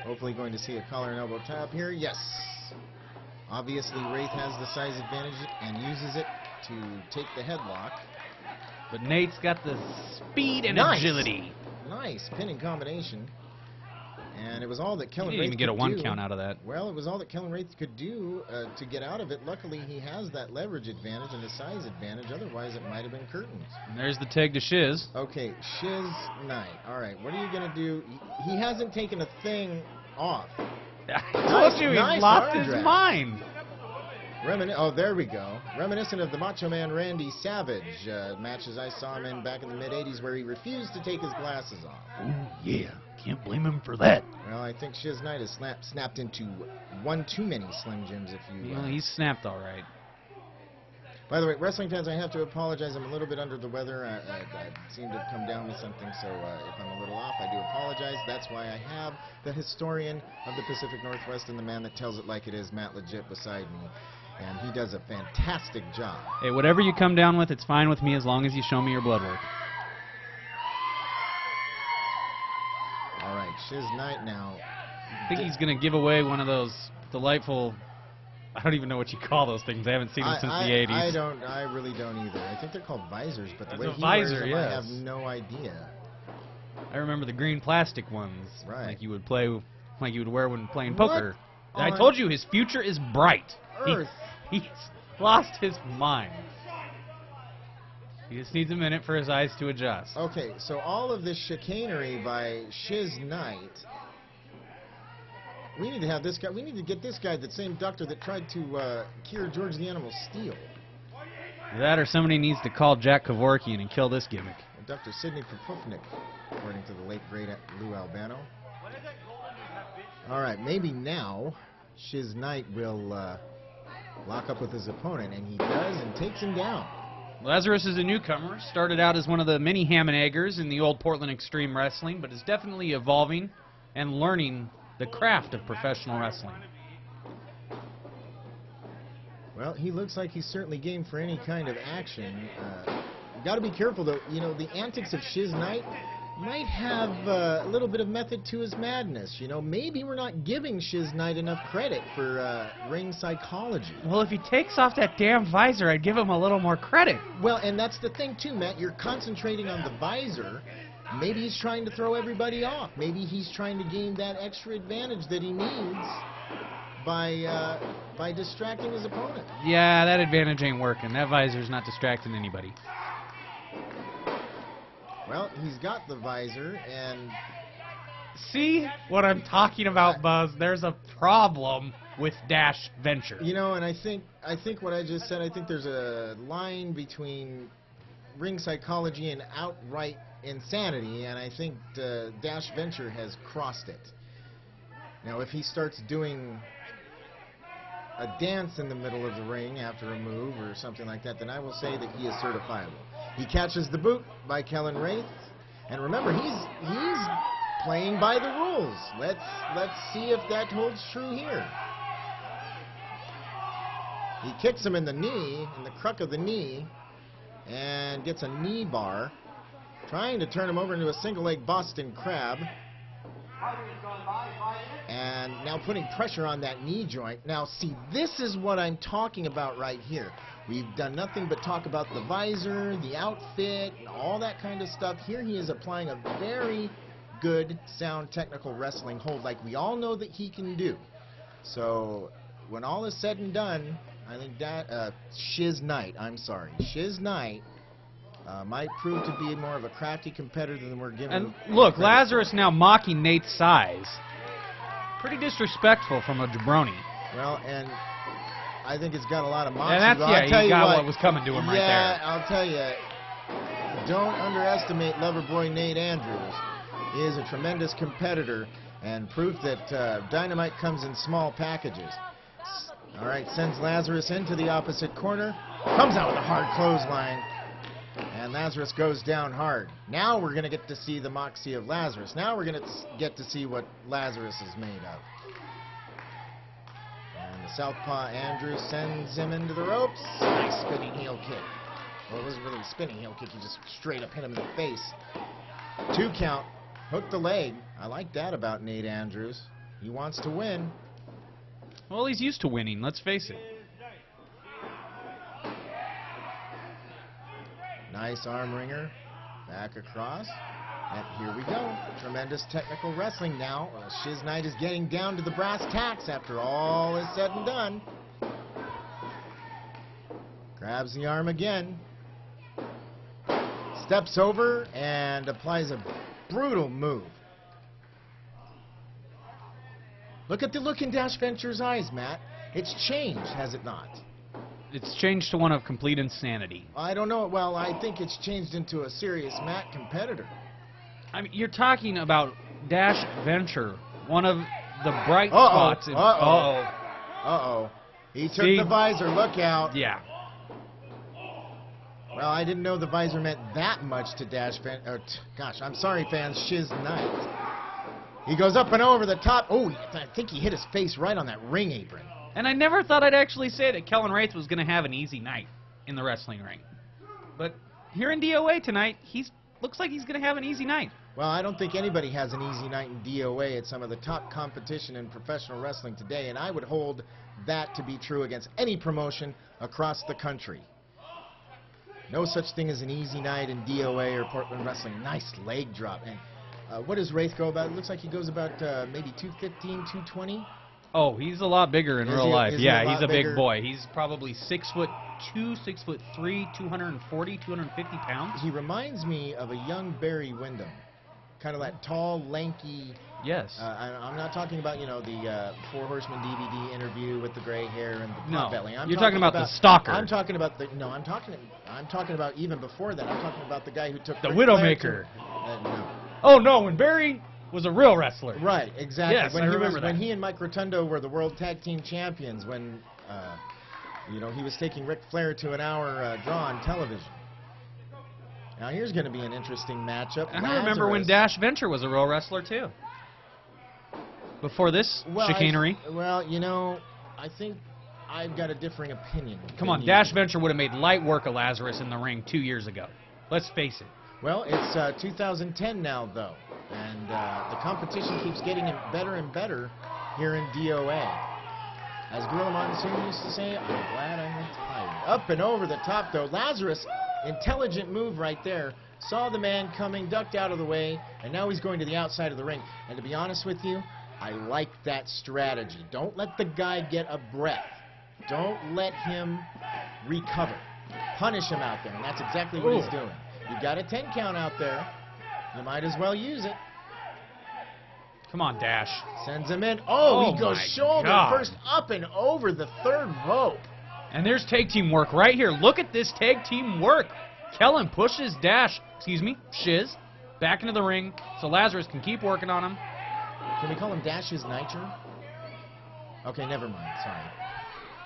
Hopefully going to see a collar and elbow tie-up here. Yes. Obviously, Raeth has the size advantage and uses it to take the headlock. But Nyte's got the speed and agility. Nice pinning combination. And it was all that Kellen Raeth could do. He didn't even get a 1 count out of that. Well, it was all that Kellen Raeth could do to get out of it. Luckily, he has that leverage advantage and the size advantage. Otherwise, it might have been curtains. And there's the tag to Shiz. Okay, Shiz Nyte. All right, what are you going to do? He hasn't taken a thing off. I told you he lost his mind. Oh, there we go. Reminiscent of the Macho Man Randy Savage matches I saw him in back in the mid-'80s where he refused to take his glasses off. Oh, yeah. Can't blame him for that. Well, I think Shiz Nyte has snapped into one too many Slim Jims if you... Well, he's snapped all right. By the way, wrestling fans, I have to apologize. I'm a little bit under the weather. I seem to have come down with something, so if I'm a little off, I do apologize. That's why I have the historian of the Pacific Northwest and the man that tells it like it is, Matt Legit, beside me. And he does a fantastic job. Hey, whatever you come down with, it's fine with me as long as you show me your blood work. All right, Shiz Nyte now. I think he's going to give away one of those delightful... I don't even know what you call those things. I haven't seen them since the 80s. I really don't either. I think they're called visors, but the way he wears them, yes. I have no idea. I remember the green plastic ones, right? Like you would wear when playing poker. I told you his future is bright. He's lost his mind. He just needs a minute for his eyes to adjust. Okay, so all of this chicanery by Shiz Nyte. We need to have this guy. We need to get this guy, the same doctor that tried to cure George the Animal Steel. That or somebody needs to call Jack Kevorkian and kill this gimmick. Dr. Sidney Popofnik, according to the late great Lou Albano. All right, maybe now Shiz Nyte will lock up with his opponent, and he does, and takes him down. Lazarus is a newcomer. Started out as one of the many ham and eggers in the old Portland Extreme Wrestling, but is definitely evolving and learning the craft of professional wrestling. Well, he looks like he's certainly game for any kind of action. Got to be careful, though. You know, the antics of Shiz Nyte might have a little bit of method to his madness. You know, maybe we're not giving Shiz Nyte enough credit for ring psychology. Well, if he takes off that damn visor, I'd give him a little more credit. Well, and that's the thing, too, Matt. You're concentrating on the visor. Maybe he's trying to throw everybody off. Maybe he's trying to gain that extra advantage that he needs by distracting his opponent. Yeah, that advantage ain't working. That visor's not distracting anybody. Well, he's got the visor, and... See what I'm talking about, Buzz? There's a problem with Dash Venture. You know, and I think what I just said, I think there's a line between ring psychology and outright insanity, and I think Dash Venture has crossed it. Now, if he starts doing a dance in the middle of the ring after a move or something like that, then I will say that he is certifiable. He catches the boot by Kellen Raeth, and remember, he's playing by the rules. Let's see if that holds true here. He kicks him in the knee, in the cruck of the knee, and gets a knee bar, trying to turn him over into a single-leg Boston Crab. And now putting pressure on that knee joint. Now, see, this is what I'm talking about right here. We've done nothing but talk about the visor, the outfit, all that kind of stuff. Here he is applying a very good, sound, technical wrestling hold like we all know that he can do. So, when all is said and done, I think that Shiz Nyte might prove to be more of a crafty competitor than we're giving. And look, Lazarus now mocking Nate's size. Pretty disrespectful from a jabroni. Well, and I think it's got a lot of moxie. And that's, he got what was coming to him right there. Yeah, I'll tell you, don't underestimate Loverboy Nate Andrews. He is a tremendous competitor and proof that dynamite comes in small packages. All right, sends Lazarus into the opposite corner. Comes out with a hard clothesline. And Lazarus goes down hard. Now we're going to get to see the moxie of Lazarus. Now we're going to get to see what Lazarus is made of. And the southpaw Andrews sends him into the ropes. Nice spinning heel kick. Well, it wasn't really a spinning heel kick. He just straight up hit him in the face. 2 count. Hooked the leg. I like that about Nate Andrews. He wants to win. Well, he's used to winning, let's face it. Nice arm wringer. Back across. And here we go. Tremendous technical wrestling now. Shiz Nyte is getting down to the brass tacks after all is said and done. Grabs the arm again. Steps over and applies a brutal move. Look at the look in Dash Venture's eyes, Matt. It's changed, has it not? It's changed to one of complete insanity. I don't know. Well, I think it's changed into a serious Matt competitor. I mean, you're talking about Dash Venture, one of the bright spots. Uh-oh. He took the visor. Look out. Yeah. Well, I didn't know the visor meant that much to Dash Venture. Gosh, I'm sorry, fans. Shiz Nyte. He goes up and over the top. Oh, I think he hit his face right on that ring apron. And I never thought I'd actually say that Kellen Raeth was going to have an easy night in the wrestling ring. But here in DOA tonight, looks like he's going to have an easy night. Well, I don't think anybody has an easy night in DOA. It's some of the top competition in professional wrestling today, and I would hold that to be true against any promotion across the country. No such thing as an easy night in DOA or Portland Wrestling. Nice leg drop. And what does Raeth go about? It looks like he goes about maybe 215, 220. Oh, he's a lot bigger in real life. Yeah, he's a bigger? big boy. He's probably 6'2", 6'3", 240, 250 pounds. He reminds me of a young Barry Windham. Kind of that tall, lanky. Yes. I'm not talking about, you know, the Four Horsemen DVD interview with the gray hair and the pot belly. You're talking about the stalker. I'm talking about the. No, I'm talking about even before that. I'm talking about the guy who took the Widowmaker. No. Oh no, when Barry was a real wrestler. Right, exactly. Yes, I remember that. When he and Mike Rotundo were the World Tag Team Champions, when you know, he was taking Ric Flair to an hour draw on television. Now here's going to be an interesting matchup. And I remember when Dash Venture was a real wrestler too. Before this chicanery. Well, you know, I think I've got a differing opinion. Come on, Dash Venture would have made light work of Lazarus in the ring 2 years ago. Let's face it. Well, it's 2010 now, though, and the competition keeps getting better and better here in DOA. As Gorilla Monsoon used to say, I'm glad I'm retired. Up and over the top, though. Lazarus, intelligent move right there. Saw the man coming, ducked out of the way, and now he's going to the outside of the ring. And to be honest with you, I like that strategy. Don't let the guy get a breath. Don't let him recover. Punish him out there, and that's exactly what he's doing. You've got a 10 count out there. You might as well use it. Come on, Dash. Sends him in. Oh, he goes shoulder first up and over the third rope. And there's tag team work right here. Look at this tag team work. Kellen pushes Shiz, back into the ring so Lazarus can keep working on him. Can we call him Dash's Nitro? Okay, never mind. Sorry.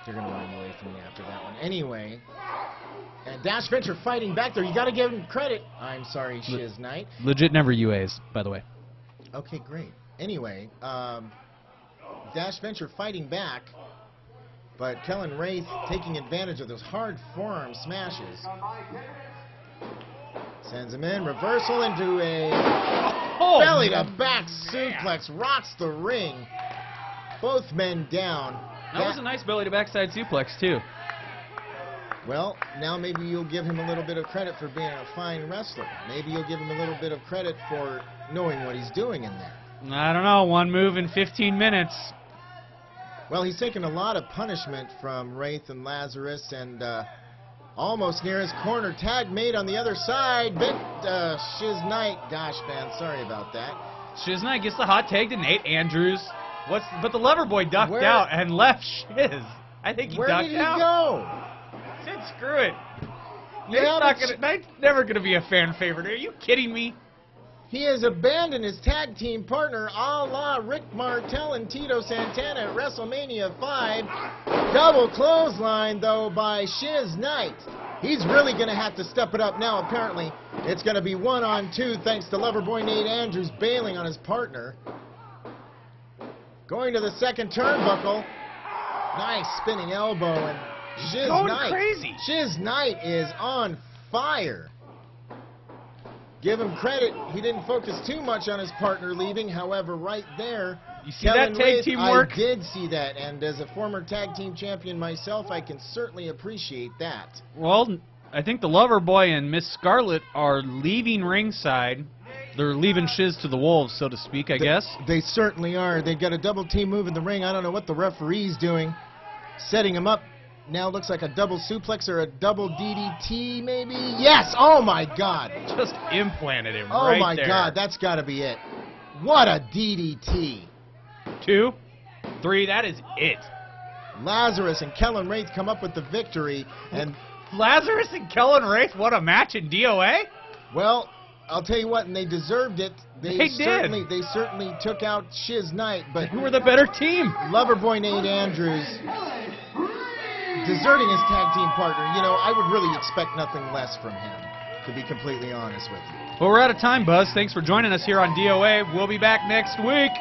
They're going to run away from me after that one. Anyway, and Dash Venture fighting back there. You got to give him credit. I'm sorry, Shiz Nyte. Legit never UAs, by the way. Okay, great. Anyway, Dash Venture fighting back, but Kellen Raeth taking advantage of those hard forearm smashes. Sends him in, reversal into a belly-to-back suplex, rocks the ring. Both men down. That was a nice belly-to-backside suplex, too. Well, now maybe you'll give him a little bit of credit for being a fine wrestler. Maybe you'll give him a little bit of credit for knowing what he's doing in there. I don't know, one move in 15 minutes. Well, he's taken a lot of punishment from Raeth and Lazarus, and almost near his corner. Tag made on the other side. Shiz Nyte. Gosh, man, sorry about that. Shiz Nyte gets the hot tag to Nate Andrews. But the Lover Boy ducked out and left Shiz. I think he ducked out. Where did he go? Said screw it. Nate's never going to be a fan favorite. Are you kidding me? He has abandoned his tag team partner a la Rick Martel and Tito Santana at WrestleMania 5. Double clothesline, though, by Shiz Nyte. He's really going to have to step it up now, apparently. It's going to be 1-on-2 thanks to Loverboy Nate Andrews bailing on his partner. Going to the second turnbuckle. Nice spinning elbow, and Shiz Nyte. Crazy. Shiz Nyte is on fire. give him credit. He didn't focus too much on his partner leaving. However, right there, You see Kellen that tag Raeth, team work? I did see that, and as a former tag team champion myself, I can certainly appreciate that. Well, I think the Loverboy and Miss Scarlet are leaving ringside. They're leaving Shiz to the wolves, so to speak, I guess. They certainly are. They've got a double team move in the ring. I don't know what the referee's doing. Setting him up. Now looks like a double suplex or a double DDT, maybe? Yes! Oh, my God. Just implanted him Oh, right my there. God. That's got to be it. What a DDT. 2, 3, that is it. Lazarus and Kellen Raeth come up with the victory. And, Lazarus and Kellen Raeth, what a match in DOA? well, I'll tell you what, and they deserved it. They They certainly took out Shiz Nyte, but Who were the better team? Loverboy Nate Andrews deserting his tag team partner. You know, I would really expect nothing less from him, to be completely honest with you. Well, we're out of time, Buzz. Thanks for joining us here on DOA. We'll be back next week.